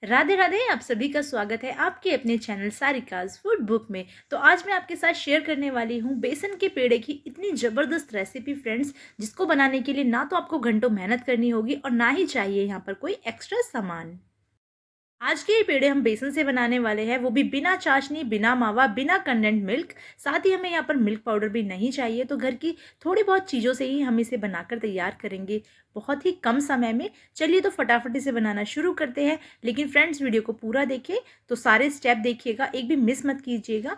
राधे राधे। आप सभी का स्वागत है आपके अपने चैनल सारिकाज फूड बुक में। तो आज मैं आपके साथ शेयर करने वाली हूँ बेसन के पेड़े की इतनी ज़बरदस्त रेसिपी फ्रेंड्स, जिसको बनाने के लिए ना तो आपको घंटों मेहनत करनी होगी और ना ही चाहिए यहाँ पर कोई एक्स्ट्रा सामान। आज के ये पेड़े हम बेसन से बनाने वाले हैं, वो भी बिना चाशनी, बिना मावा, बिना कंडेंस्ड मिल्क। साथ ही हमें यहाँ पर मिल्क पाउडर भी नहीं चाहिए, तो घर की थोड़ी बहुत चीज़ों से ही हम इसे बनाकर तैयार करेंगे बहुत ही कम समय में। चलिए तो फटाफट इसे बनाना शुरू करते हैं। लेकिन फ्रेंड्स, वीडियो को पूरा देखें, तो सारे स्टेप देखिएगा, एक भी मिस मत कीजिएगा,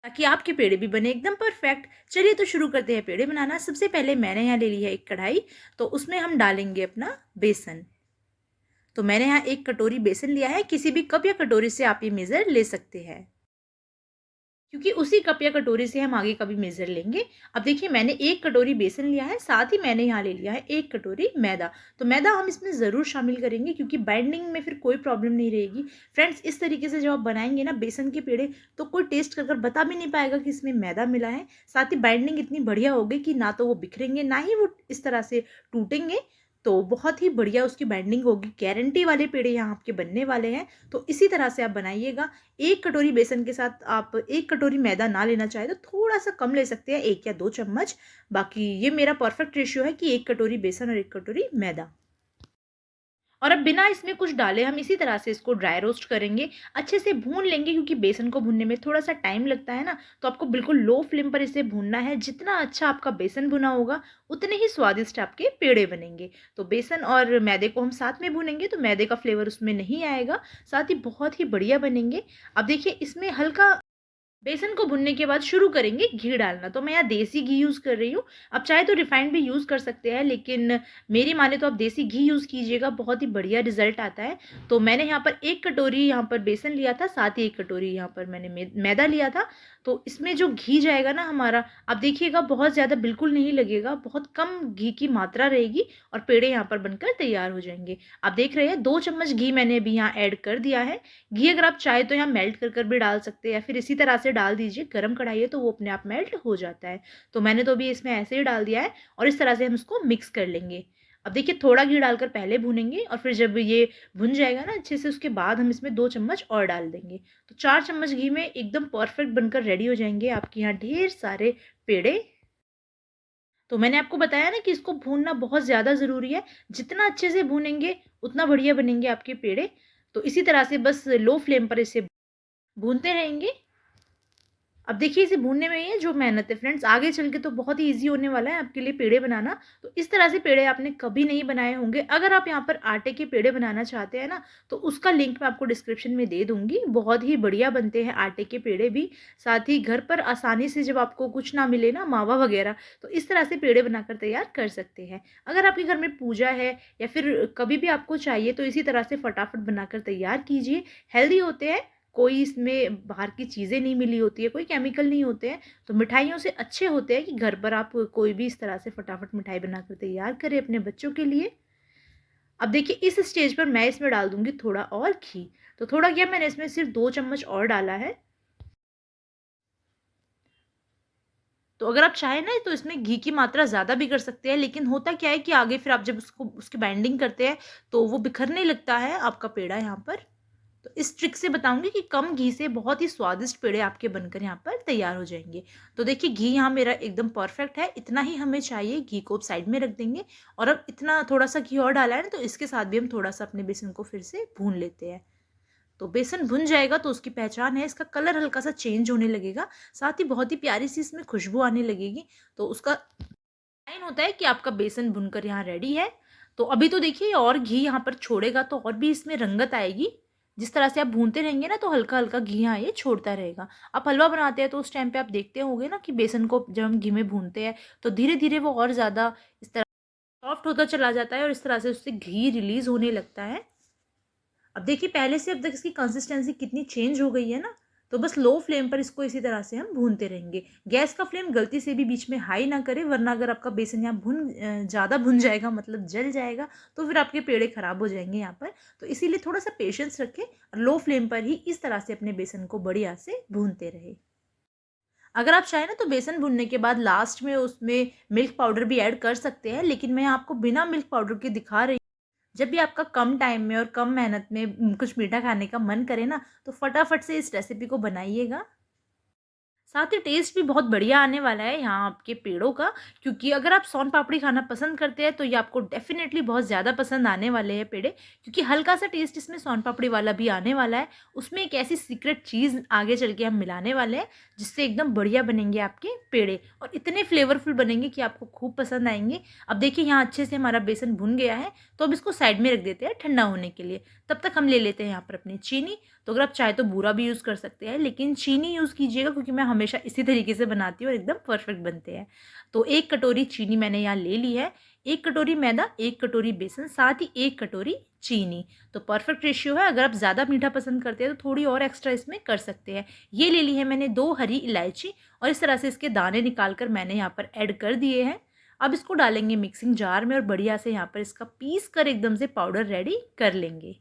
ताकि आपके पेड़े भी बने एकदम परफेक्ट। चलिए तो शुरू करते हैं पेड़े बनाना। सबसे पहले मैंने यहाँ ले ली है एक कढ़ाई, तो उसमें हम डालेंगे अपना बेसन। तो मैंने यहाँ एक कटोरी बेसन लिया है, किसी भी कप या कटोरी से आप ये मेज़र ले सकते हैं, क्योंकि उसी कप या कटोरी से हम आगे का भी मेज़र लेंगे। अब देखिए, मैंने एक कटोरी बेसन लिया है, साथ ही मैंने यहाँ ले लिया है एक कटोरी मैदा। तो मैदा हम इसमें ज़रूर शामिल करेंगे, क्योंकि बाइंडिंग में फिर कोई प्रॉब्लम नहीं रहेगी। फ्रेंड्स, इस तरीके से जब आप बनाएंगे ना बेसन के पेड़े, तो कोई टेस्ट कर बता भी नहीं पाएगा कि इसमें मैदा मिला है। साथ ही बाइंडिंग इतनी बढ़िया होगी कि ना तो वो बिखरेंगे, ना ही वो इस तरह से टूटेंगे। तो बहुत ही बढ़िया उसकी बाइंडिंग होगी, गारंटी वाले पेड़े यहाँ आपके बनने वाले हैं। तो इसी तरह से आप बनाइएगा। एक कटोरी बेसन के साथ आप एक कटोरी मैदा ना लेना चाहे तो थोड़ा सा कम ले सकते हैं, 1 या 2 चम्मच। बाकी ये मेरा परफेक्ट रेशियो है कि 1 कटोरी बेसन और 1 कटोरी मैदा। और अब बिना इसमें कुछ डाले हम इसी तरह से इसको ड्राई रोस्ट करेंगे, अच्छे से भून लेंगे, क्योंकि बेसन को भूनने में थोड़ा सा टाइम लगता है ना। तो आपको बिल्कुल लो फ्लेम पर इसे भूनना है। जितना अच्छा आपका बेसन भुना होगा, उतने ही स्वादिष्ट आपके पेड़े बनेंगे। तो बेसन और मैदे को हम साथ में भूनेंगे, तो मैदे का फ्लेवर उसमें नहीं आएगा, साथ ही बहुत ही बढ़िया बनेंगे। अब देखिए, इसमें हल्का बेसन को भुनने के बाद शुरू करेंगे घी डालना। तो मैं यहाँ देसी घी यूज़ कर रही हूँ। आप चाहे तो रिफाइंड भी यूज़ कर सकते हैं, लेकिन मेरी माने तो आप देसी घी यूज़ कीजिएगा, बहुत ही बढ़िया रिजल्ट आता है। तो मैंने यहाँ पर 1 कटोरी यहाँ पर बेसन लिया था, साथ ही 1 कटोरी यहाँ पर मैंने मैदा लिया था। तो इसमें जो घी जाएगा ना हमारा, आप देखिएगा बहुत ज़्यादा बिल्कुल नहीं लगेगा, बहुत कम घी की मात्रा रहेगी और पेड़े यहाँ पर बनकर तैयार हो जाएंगे। आप देख रहे हैं 2 चम्मच घी मैंने अभी यहाँ ऐड कर दिया है। घी अगर आप चाहे तो यहाँ मेल्ट कर भी डाल सकते हैं, या फिर इसी तरह से डाल दीजिए। गरम कढ़ाई है तो वो अपने आप मेल्ट हो जाता है। तो मैंने तो अभी इसमें ऐसे ही डाल दिया है, और इस तरह से हम इसको मिक्स कर लेंगे। अब देखिए, थोड़ा घी डालकर पहले भूनेंगे, और फिर जब ये भुन जाएगा ना अच्छे से, उसके बाद हम इसमें 2 चम्मच और डाल देंगे। तो 4 चम्मच घी में एकदम परफेक्ट बनकर रेडी हो जाएंगे आपके यहाँ ढेर सारे पेड़े। तो मैंने आपको बताया ना कि इसको भूनना बहुत ज़्यादा ज़रूरी है। जितना अच्छे से भूनेंगे, उतना बढ़िया बनेंगे आपके पेड़े। तो इसी तरह से बस लो फ्लेम पर इसे भूनते रहेंगे। अब देखिए, इसे भूनने में ही है जो मेहनत है फ्रेंड्स, आगे चल के तो बहुत ही ईज़ी होने वाला है आपके लिए पेड़े बनाना। तो इस तरह से पेड़े आपने कभी नहीं बनाए होंगे। अगर आप यहाँ पर आटे के पेड़े बनाना चाहते हैं ना, तो उसका लिंक मैं आपको डिस्क्रिप्शन में दे दूँगी। बहुत ही बढ़िया बनते हैं आटे के पेड़े भी। साथ ही घर पर आसानी से, जब आपको कुछ ना मिले ना मावा वगैरह, तो इस तरह से पेड़े बनाकर तैयार कर सकते हैं। अगर आपके घर में पूजा है या फिर कभी भी आपको चाहिए, तो इसी तरह से फटाफट बनाकर तैयार कीजिए। हेल्दी होते हैं, कोई इसमें बाहर की चीज़ें नहीं मिली होती है, कोई केमिकल नहीं होते हैं। तो मिठाइयों से अच्छे होते हैं कि घर पर आप कोई भी इस तरह से फटाफट मिठाई बनाकर तैयार करें अपने बच्चों के लिए। अब देखिए, इस स्टेज पर मैं इसमें डाल दूँगी थोड़ा और घी। तो थोड़ा क्या, मैंने इसमें सिर्फ 2 चम्मच और डाला है। तो अगर आप चाहें ना, तो इसमें घी की मात्रा ज़्यादा भी कर सकते हैं, लेकिन होता क्या है कि आगे फिर आप जब उसको उसकी बाइंडिंग करते हैं, तो वो बिखरने लगता है आपका पेड़ा यहाँ पर। तो इस ट्रिक से बताऊंगी कि कम घी से बहुत ही स्वादिष्ट पेड़े आपके बनकर यहाँ पर तैयार हो जाएंगे। तो देखिए, घी यहाँ मेरा एकदम परफेक्ट है, इतना ही हमें चाहिए। घी को साइड में रख देंगे, और अब इतना थोड़ा सा घी और डाला है ना, तो इसके साथ भी हम थोड़ा सा अपने बेसन को फिर से भून लेते हैं। तो बेसन भुन जाएगा तो उसकी पहचान है, इसका कलर हल्का सा चेंज होने लगेगा, साथ ही बहुत ही प्यारी सी इसमें खुशबू आने लगेगी। तो उसका साइन होता है कि आपका बेसन भुनकर यहाँ रेडी है। तो अभी तो देखिए, और घी यहाँ पर छोड़ेगा तो और भी इसमें रंगत आएगी। जिस तरह से आप भूनते रहेंगे ना, तो हल्का हल्का घी यहाँ ये छोड़ता रहेगा। आप हलवा बनाते हैं तो उस टाइम पे आप देखते होंगे ना कि बेसन को जब हम घी में भूनते हैं, तो धीरे धीरे वो और ज़्यादा इस तरह सॉफ्ट होता चला जाता है, और इस तरह से उससे घी रिलीज होने लगता है। अब देखिए, पहले से अब तक इसकी कंसिस्टेंसी कितनी चेंज हो गई है ना। तो बस लो फ्लेम पर इसको इसी तरह से हम भूनते रहेंगे। गैस का फ्लेम गलती से भी बीच में हाई ना करें, वरना अगर आपका बेसन यहाँ ज़्यादा भुन जाएगा, मतलब जल जाएगा, तो फिर आपके पेड़े खराब हो जाएंगे यहाँ पर। तो इसीलिए थोड़ा सा पेशेंस रखें, और लो फ्लेम पर ही इस तरह से अपने बेसन को बढ़िया से भूनते रहे। अगर आप चाहें ना, तो बेसन भुनने के बाद लास्ट में उसमें मिल्क पाउडर भी ऐड कर सकते हैं, लेकिन मैं आपको बिना मिल्क पाउडर के दिखा रही। जब भी आपका कम टाइम में और कम मेहनत में कुछ मीठा खाने का मन करे ना, तो फटाफट से इस रेसिपी को बनाइएगा। साथ ही टेस्ट भी बहुत बढ़िया आने वाला है यहाँ आपके पेड़ों का, क्योंकि अगर आप सोन पापड़ी खाना पसंद करते हैं तो ये आपको डेफ़िनेटली बहुत ज़्यादा पसंद आने वाले हैं पेड़े, क्योंकि हल्का-सा टेस्ट इसमें सोन पापड़ी वाला भी आने वाला है। उसमें एक ऐसी सीक्रेट चीज़ आगे चल के हम मिलाने वाले हैं, जिससे एकदम बढ़िया बनेंगे आपके पेड़े और इतने फ्लेवरफुल बनेंगे कि आपको खूब पसंद आएँगे। अब देखिए यहाँ अच्छे से हमारा बेसन भुन गया है, तो अब इसको साइड में रख देते हैं ठंडा होने के लिए। तब तक हम ले लेते हैं यहाँ पर अपनी चीनी। तो अगर आप चाहे तो बूरा भी यूज़ कर सकते हैं, लेकिन चीनी यूज़ कीजिएगा, क्योंकि मैं हमेशा इसी तरीके से बनाती हूँ और एकदम परफेक्ट बनते हैं। तो 1 कटोरी चीनी मैंने यहाँ ले ली है, 1 कटोरी मैदा, 1 कटोरी बेसन, साथ ही 1 कटोरी चीनी। तो परफेक्ट रेशियो है। अगर आप ज़्यादा मीठा पसंद करते हैं तो थोड़ी और एक्स्ट्रा इसमें कर सकते हैं। ये ले ली है मैंने 2 हरी इलायची और इस तरह से इसके दाने निकाल कर मैंने यहाँ पर ऐड कर दिए हैं। अब इसको डालेंगे मिक्सिंग जार में और बढ़िया से यहाँ पर इसका पीस कर एकदम से पाउडर रेडी कर लेंगे।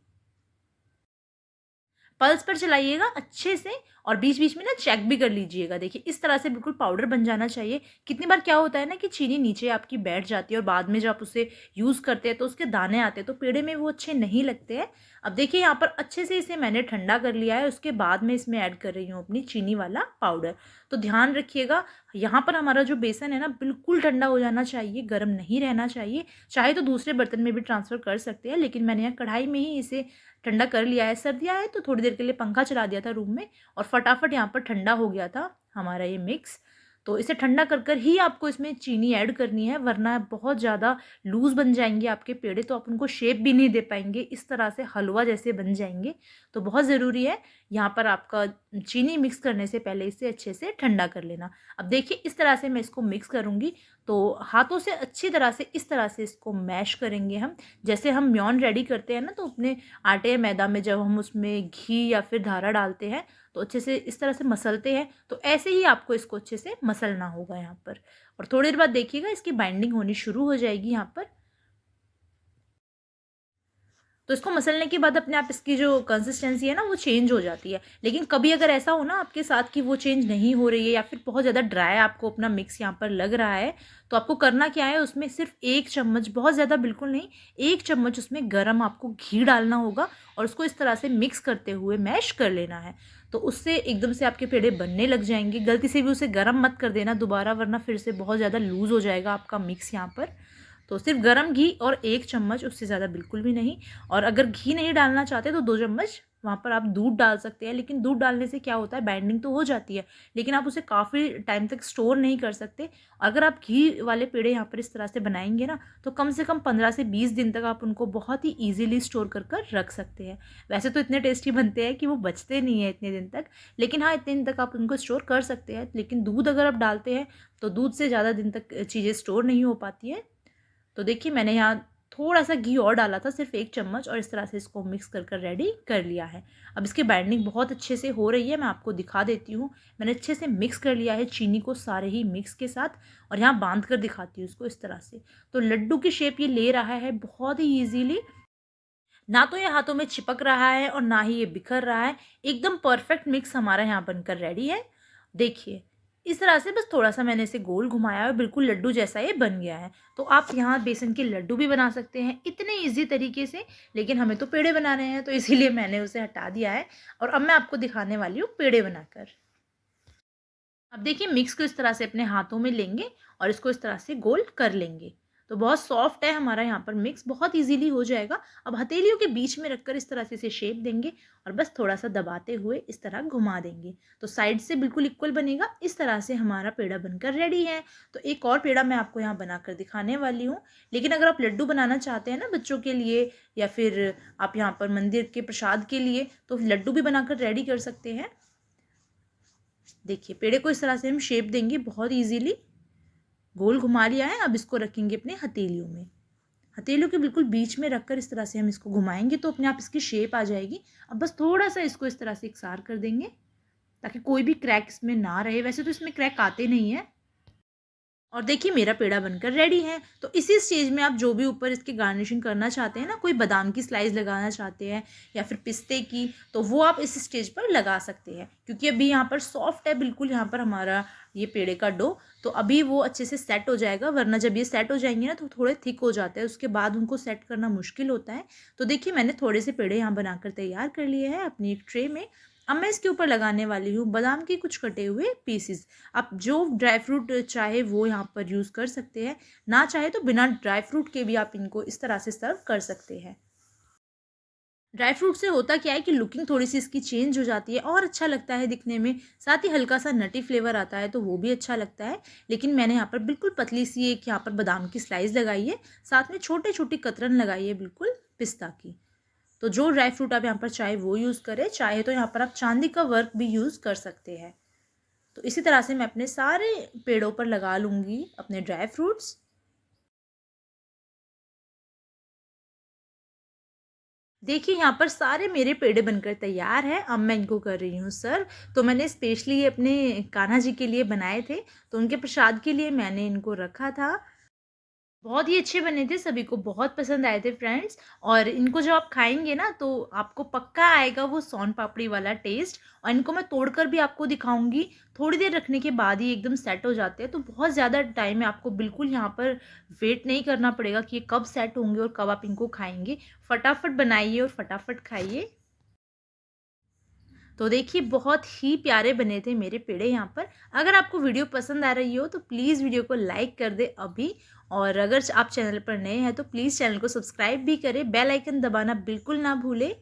पल्स पर चलाइएगा अच्छे से और बीच-बीच में ना चेक भी कर लीजिएगा। देखिए इस तरह से बिल्कुल पाउडर बन जाना चाहिए। कितनी बार क्या होता है ना कि चीनी नीचे आपकी बैठ जाती है और बाद में जब आप उसे यूज़ करते हैं तो उसके दाने आते हैं, तो पेड़े में वो अच्छे नहीं लगते हैं। अब देखिए यहाँ पर अच्छे से इसे मैंने ठंडा कर लिया है, उसके बाद में इसमें ऐड कर रही हूँ अपनी चीनी वाला पाउडर। तो ध्यान रखिएगा, यहाँ पर हमारा जो बेसन है ना बिल्कुल ठंडा हो जाना चाहिए, गर्म नहीं रहना चाहिए। चाहे तो दूसरे बर्तन में भी ट्रांसफ़र कर सकते हैं, लेकिन मैंने यहाँ कढ़ाई में ही इसे ठंडा कर लिया है। सर्दियाँ हैं तो थोड़ी देर के लिए पंखा चला दिया था रूम में और फटाफट यहाँ पर ठंडा हो गया था हमारा ये मिक्स। तो इसे ठंडा कर कर ही आपको इसमें चीनी ऐड करनी है, वरना बहुत ज़्यादा लूज़ बन जाएँगे आपके पेड़े, तो आप उनको शेप भी नहीं दे पाएँगे, इस तरह से हलवा जैसे बन जाएँगे। तो बहुत ज़रूरी है यहाँ पर आपका चीनी मिक्स करने से पहले इसे अच्छे से ठंडा कर लेना। अब देखिए इस तरह से मैं इसको मिक्स करूँगी, तो हाथों से अच्छी तरह से इस तरह से इसको मैश करेंगे हम। जैसे हम म्योन रेडी करते हैं ना, तो अपने आटे या मैदा में जब हम उसमें घी या फिर धारा डालते हैं तो अच्छे से इस तरह से मसलते हैं, तो ऐसे ही आपको इसको अच्छे से मसलना होगा यहाँ पर। और थोड़ी देर बाद देखिएगा इसकी बाइंडिंग होनी शुरू हो जाएगी यहाँ पर। तो इसको मसलने के बाद अपने आप इसकी जो कंसिस्टेंसी है ना वो चेंज हो जाती है। लेकिन कभी अगर ऐसा हो ना आपके साथ कि वो चेंज नहीं हो रही है या फिर बहुत ज़्यादा ड्राई आपको अपना मिक्स यहाँ पर लग रहा है, तो आपको करना क्या है, उसमें सिर्फ 1 चम्मच, बहुत ज़्यादा बिल्कुल नहीं, 1 चम्मच उसमें गरम आपको घी डालना होगा और उसको इस तरह से मिक्स करते हुए मैश कर लेना है। तो उससे एकदम से आपके पेड़े बनने लग जाएँगे। गलती से भी उसे गरम मत कर देना दोबारा, वरना फिर से बहुत ज़्यादा लूज़ हो जाएगा आपका मिक्स यहाँ पर। तो सिर्फ़ गरम घी और 1 चम्मच, उससे ज़्यादा बिल्कुल भी नहीं। और अगर घी नहीं डालना चाहते तो 2 चम्मच वहाँ पर आप दूध डाल सकते हैं, लेकिन दूध डालने से क्या होता है, बाइंडिंग तो हो जाती है, लेकिन आप उसे काफ़ी टाइम तक स्टोर नहीं कर सकते। अगर आप घी वाले पेड़े यहाँ पर इस तरह से बनाएँगे ना, तो कम से कम 15 से 20 दिन तक आप उनको बहुत ही ईज़िली स्टोर कर कर रख सकते हैं। वैसे तो इतने टेस्टी बनते हैं कि वो बचते नहीं हैं इतने दिन तक, लेकिन हाँ, इतने दिन तक आप उनको स्टोर कर सकते हैं। लेकिन दूध अगर आप डालते हैं, तो दूध से ज़्यादा दिन तक चीज़ें स्टोर नहीं हो पाती हैं। तो देखिए मैंने यहाँ थोड़ा-सा घी और डाला था, सिर्फ़ 1 चम्मच, और इस तरह से इसको मिक्स कर कर रेडी कर लिया है। अब इसकी बाइंडिंग बहुत अच्छे से हो रही है, मैं आपको दिखा देती हूँ। मैंने अच्छे से मिक्स कर लिया है चीनी को सारे ही मिक्स के साथ, और यहाँ बाँध कर दिखाती हूँ इसको इस तरह से। तो लड्डू की शेप ये ले रहा है बहुत ही ईज़िली, ना तो ये हाथों में चिपक रहा है और ना ही ये बिखर रहा है। एकदम परफेक्ट मिक्स हमारा यहाँ बनकर रेडी है। देखिए, इस तरह से बस थोड़ा-सा मैंने इसे गोल घुमाया और बिल्कुल लड्डू जैसा ये बन गया है। तो आप यहाँ बेसन के लड्डू भी बना सकते हैं इतने ईज़ी तरीके से, लेकिन हमें तो पेड़े बनाने हैं, तो इसीलिए मैंने उसे हटा दिया है और अब मैं आपको दिखाने वाली हूँ पेड़े बनाकर। अब देखिए मिक्स को इस तरह से अपने हाथों में लेंगे और इसको इस तरह से गोल कर लेंगे। तो बहुत सॉफ्ट है हमारा यहाँ पर मिक्स, बहुत इजीली हो जाएगा। अब हथेलियों के बीच में रखकर इस तरह से इसे शेप देंगे और बस थोड़ा सा दबाते हुए इस तरह घुमा देंगे, तो साइड से बिल्कुल इक्वल बनेगा। इस तरह से हमारा पेड़ा बनकर रेडी है। तो एक और पेड़ा मैं आपको यहाँ बनाकर दिखाने वाली हूँ, लेकिन अगर आप लड्डू बनाना चाहते हैं ना बच्चों के लिए, या फिर आप यहाँ पर मंदिर के प्रसाद के लिए, तो लड्डू भी बनाकर रेडी कर सकते हैं। देखिए पेड़े को इस तरह से हम शेप देंगे, बहुत इजीली गोल घुमा लिया है। अब इसको रखेंगे अपने हथेलियों में, हथेलियों के बिल्कुल बीच में रखकर इस तरह से हम इसको घुमाएंगे तो अपने आप इसकी शेप आ जाएगी। अब बस थोड़ा सा इसको इस तरह से इकसार कर देंगे ताकि कोई भी क्रैक इसमें ना रहे। वैसे तो इसमें क्रैक आते नहीं है, और देखिए मेरा पेड़ा बनकर रेडी है। तो इसी स्टेज में आप जो भी ऊपर इसकी गार्निशिंग करना चाहते हैं ना, कोई बादाम की स्लाइस लगाना चाहते हैं या फिर पिस्ते की, तो वो आप इस स्टेज पर लगा सकते हैं। क्योंकि अभी यहाँ पर सॉफ्ट है बिल्कुल यहाँ पर हमारा ये पेड़े का डो, तो अभी वो अच्छे से सेट हो जाएगा। वरना जब ये सेट हो जाएंगे ना तो थोड़े थिक हो जाते हैं, उसके बाद उनको सेट करना मुश्किल होता है। तो देखिए मैंने थोड़े से पेड़े यहाँ बनाकर तैयार कर लिए हैं अपनी एक ट्रे में। अब मैं इसके ऊपर लगाने वाली हूँ बादाम के कुछ कटे हुए पीसेस। आप जो ड्राई फ्रूट चाहे वो यहाँ पर यूज़ कर सकते हैं, ना चाहे तो बिना ड्राई फ्रूट के भी आप इनको इस तरह से सर्व कर सकते हैं। ड्राई फ्रूट से होता क्या है कि लुकिंग थोड़ी सी इसकी चेंज हो जाती है और अच्छा लगता है दिखने में, साथ ही हल्का सा नटी फ्लेवर आता है तो वो भी अच्छा लगता है। लेकिन मैंने यहाँ पर बिल्कुल पतली सी एक यहाँ पर बादाम की स्लाइस लगाई है, साथ में छोटे छोटी कतरन लगाई है बिल्कुल पिस्ता की। तो जो ड्राई फ्रूट आप यहाँ पर चाहे वो यूज़ करें, चाहे तो यहाँ पर आप चांदी का वर्क भी यूज़ कर सकते हैं। तो इसी तरह से मैं अपने सारे पेड़ों पर लगा लूँगी अपने ड्राई फ्रूट्स। देखिए यहाँ पर सारे मेरे पेड़े बनकर तैयार हैं। अब मैं इनको कर रही हूँ सर्व। तो मैंने स्पेशली अपने कान्हा जी के लिए बनाए थे, तो उनके प्रसाद के लिए मैंने इनको रखा था। बहुत ही अच्छे बने थे, सभी को बहुत पसंद आए थे फ्रेंड्स। और इनको जब आप खाएँगे ना तो आपको पक्का आएगा वो सोन पापड़ी वाला टेस्ट। और इनको मैं तोड़कर भी आपको दिखाऊँगी। थोड़ी देर रखने के बाद ही एकदम सेट हो जाते हैं, तो बहुत ज़्यादा टाइम है, आपको बिल्कुल यहाँ पर वेट नहीं करना पड़ेगा कि ये कब सेट होंगे और कब आप इनको खाएँगे। फटाफट बनाइए और फटाफट खाइए। तो देखिए बहुत ही प्यारे बने थे मेरे पेड़े यहाँ पर। अगर आपको वीडियो पसंद आ रही हो तो प्लीज़ वीडियो को लाइक कर दें अभी। और अगर आप चैनल पर नए हैं तो प्लीज़ चैनल को सब्सक्राइब भी करें, बेल आइकन दबाना बिल्कुल ना भूलें।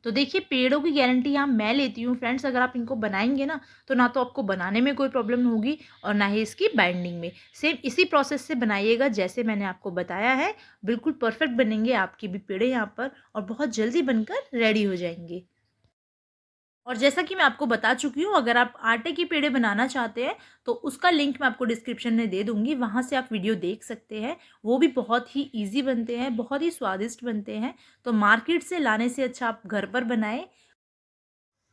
तो देखिए पेड़ों की गारंटी यहाँ मैं लेती हूँ फ्रेंड्स। अगर आप इनको बनाएंगे ना तो आपको बनाने में कोई प्रॉब्लम होगी और ना ही इसकी बाइंडिंग में। सेम इसी प्रोसेस से बनाइएगा जैसे मैंने आपको बताया है। बिल्कुल परफेक्ट बनेंगे आपके भी पेड़े यहाँ पर और बहुत जल्दी बनकर रेडी हो जाएंगे। और जैसा कि मैं आपको बता चुकी हूँ, अगर आप आटे के पेड़े बनाना चाहते हैं तो उसका लिंक मैं आपको डिस्क्रिप्शन में दे दूँगी, वहाँ से आप वीडियो देख सकते हैं। वो भी बहुत ही ईज़ी बनते हैं, बहुत ही स्वादिष्ट बनते हैं। तो मार्केट से लाने से अच्छा आप घर पर बनाएँ।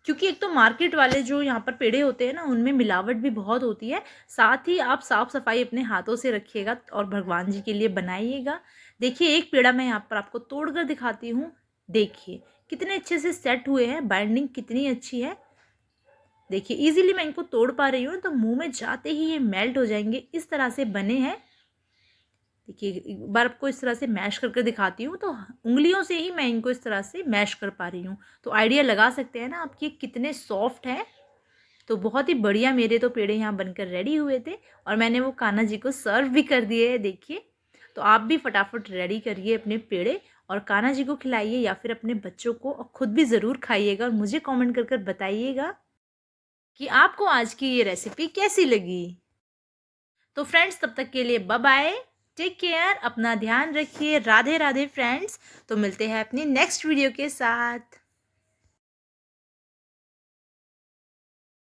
क्योंकि एक तो मार्केट वाले जो यहाँ पर पेड़े होते हैं ना, उनमें मिलावट भी बहुत होती है। साथ ही आप साफ-सफाई अपने हाथों से रखिएगा और भगवान जी के लिए बनाइएगा। देखिए एक पेड़ा मैं यहाँ पर आपको तोड़ कर दिखाती हूँ। देखिए, कितने अच्छे से सेट हुए हैं, बाइंडिंग कितनी अच्छी है। देखिए ईज़िली मैं इनको तोड़ पा रही हूँ, तो मुँह में जाते ही ये मेल्ट हो जाएँगे, इस तरह से बने हैं। देखिए एक बार आपको इस तरह से मैश करके दिखाती हूँ, तो उँगलियों से ही मैं इनको इस तरह से मैश कर पा रही हूँ। तो आइडिया लगा सकते हैं ना आप कि कितने सॉफ्ट हैं। तो बहुत ही बढ़िया मेरे तो पेड़े यहाँ बनकर रेडी हुए थे और मैंने वो कान्हा जी को सर्व भी कर दिए हैं देखिए। तो आप भी फटाफट रेडी करिए अपने पेड़े और कान्हा जी को खिलाइए या फिर अपने बच्चों को, और खुद भी ज़रूर खाइएगा और मुझे कमेंट कर कर बताइएगा कि आपको आज की ये रेसिपी कैसी लगी। तो फ्रेंड्स तब तक के लिए बाय बाय, टेक केयर, अपना ध्यान रखिए, राधे राधे फ्रेंड्स। तो मिलते हैं अपनी नेक्स्ट वीडियो के साथ।